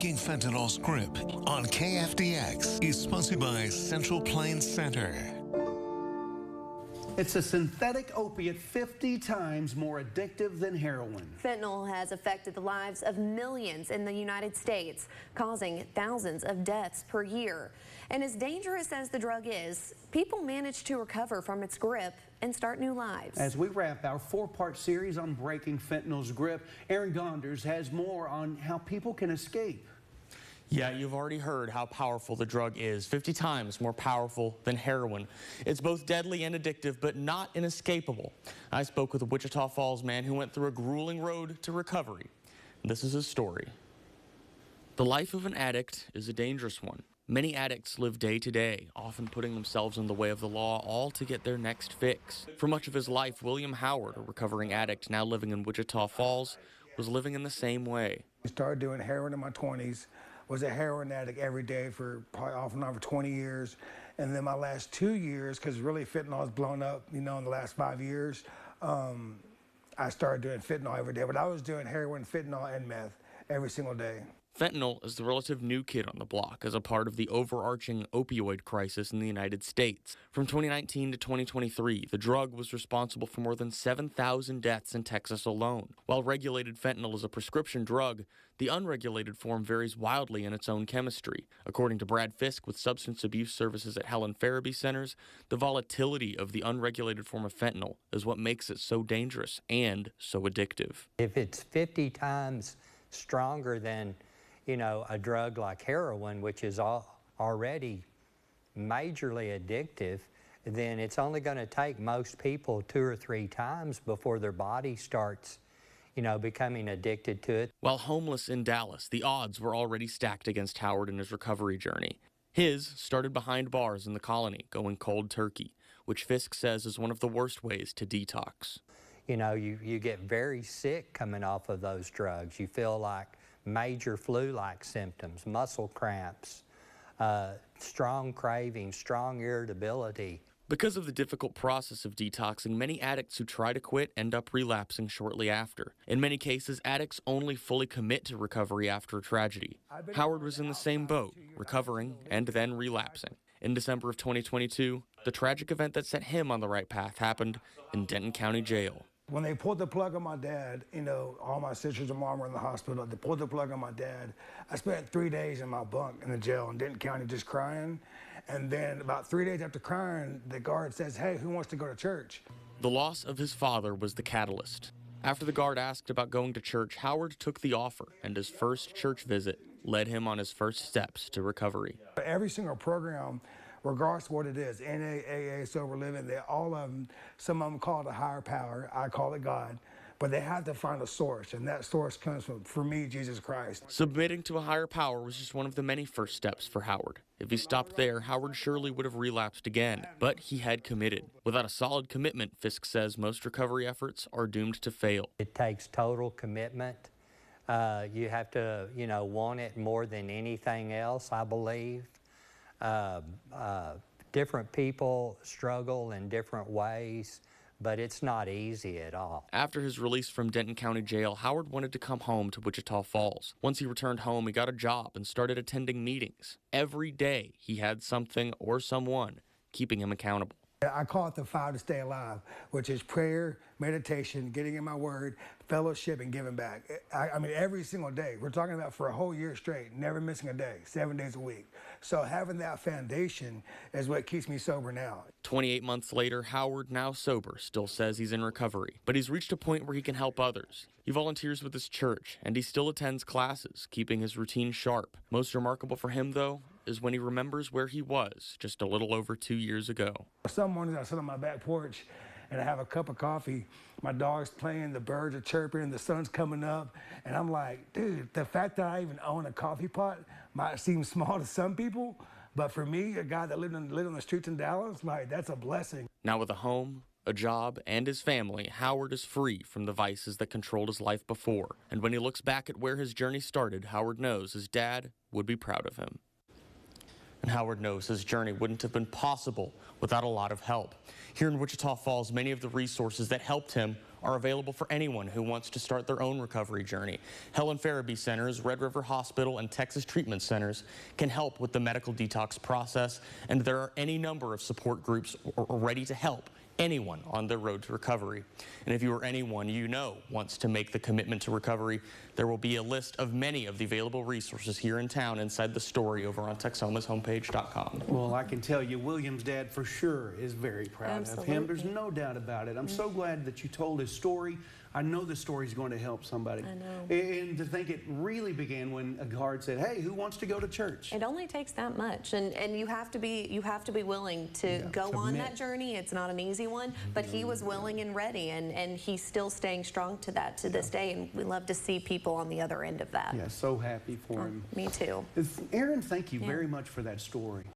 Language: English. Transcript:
Fentanyl's grip on KFDX is sponsored by Central Plains Center. It's a synthetic opiate 50 times more addictive than heroin. Fentanyl has affected the lives of millions in the United States, causing thousands of deaths per year. And as dangerous as the drug is, people manage to recover from its grip and start new lives. As we wrap our 4-part series on breaking fentanyl's grip, Aaron Gonders has more on how people can escape. Yeah, you've already heard how powerful the drug is, 50 times more powerful than heroin. It's both deadly and addictive, but not inescapable. I spoke with a Wichita Falls man who went through a grueling road to recovery. This is his story. The life of an addict is a dangerous one. Many addicts live day to day, often putting themselves in the way of the law, all to get their next fix. For much of his life, William Howard, a recovering addict now living in Wichita Falls, was living in the same way. I started doing heroin in my 20s. Was a heroin addict every day for probably off and on for 20 years. And then my last 2 years, because really fentanyl has blown up, in the last 5 years, I started doing fentanyl every day. But I was doing heroin, fentanyl, and meth every single day. Fentanyl is the relative new kid on the block as a part of the overarching opioid crisis in the United States. From 2019 to 2023, the drug was responsible for more than 7,000 deaths in Texas alone. While regulated fentanyl is a prescription drug, the unregulated form varies wildly in its own chemistry. According to Brad Fisk with Substance Abuse Services at Helen Farabee Centers, the volatility of the unregulated form of fentanyl is what makes it so dangerous and so addictive. If it's 50 times stronger than a drug like heroin, which is already majorly addictive, then it's only going to take most people 2 or 3 times before their body starts, becoming addicted to it. While homeless in Dallas, the odds were already stacked against Howard in his recovery journey. His started behind bars in the colony, going cold turkey, which Fisk says is one of the worst ways to detox. You get very sick coming off of those drugs. You feel like major flu-like symptoms, muscle cramps, strong cravings, strong irritability. Because of the difficult process of detoxing, many addicts who try to quit end up relapsing shortly after. In many cases, addicts only fully commit to recovery after a tragedy. Howard was in the same boat, recovering and then relapsing. In December of 2022, the tragic event that set him on the right path happened in Denton County Jail. When they pulled the plug on my dad, all my sisters and mom were in the hospital. They pulled the plug on my dad. I spent 3 days in my bunk in the jail in Denton County just crying. And then about 3 days after crying, the guard says, "Hey, who wants to go to church?" The loss of his father was the catalyst. After the guard asked about going to church, Howard took the offer, and his first church visit led him on his first steps to recovery. Every single program, regardless of what it is, NA, AA, sober living, all of them, some of them call it a higher power, I call it God, but they have to find a source, and that source comes from, for me, Jesus Christ. Submitting to a higher power was just one of the many first steps for Howard. If he stopped there, Howard surely would have relapsed again, but he had committed. Without a solid commitment, Fisk says most recovery efforts are doomed to fail. It takes total commitment. You have to, want it more than anything else, I believe. Different people struggle in different ways, but it's not easy at all. After his release from Denton County Jail, Howard wanted to come home to Wichita Falls. Once he returned home, he got a job and started attending meetings. Every day, he had something or someone keeping him accountable. I call it the 5 to stay alive, which is prayer, meditation, getting in my word, fellowship, and giving back. I mean, every single day. We're talking about for a whole year straight, never missing a day, 7 days a week. So having that foundation is what keeps me sober now. 28 months later, Howard, now sober, still says he's in recovery, but he's reached a point where he can help others. He volunteers with his church, and he still attends classes, keeping his routine sharp. Most remarkable for him, though, is when he remembers where he was just a little over 2 years ago. Some mornings I sit on my back porch and I have a cup of coffee. My dog's playing, the birds are chirping, the sun's coming up, and I'm like, dude, the fact that I even own a coffee pot might seem small to some people, but for me, a guy that lived on the streets in Dallas, that's a blessing. Now with a home, a job, and his family, Howard is free from the vices that controlled his life before. And when he looks back at where his journey started, Howard knows his dad would be proud of him. And Howard knows his journey wouldn't have been possible without a lot of help. Here in Wichita Falls, many of the resources that helped him are available for anyone who wants to start their own recovery journey. Helen Farabee Centers, Red River Hospital, and Texas Treatment Centers can help with the medical detox process, and there are any number of support groups ready to help anyone on their road to recovery. And if you or anyone you know wants to make the commitment to recovery, there will be a list of many of the available resources here in town inside the story over on Texomashomepage.com. Well, I can tell you, William's dad for sure is very proud of him. There's no doubt about it. I'm so glad that you told his story. I know this story is going to help somebody. I know. And to think it really began when a guard said, "Hey, who wants to go to church?" It only takes that much, and you have to be willing to go on that journey. It's not an easy one, but he was willing and ready, and he's still staying strong to that to this day, and we love to see people on the other end of that. Yeah, so happy for him. Me too. Aaron, thank you very much for that story.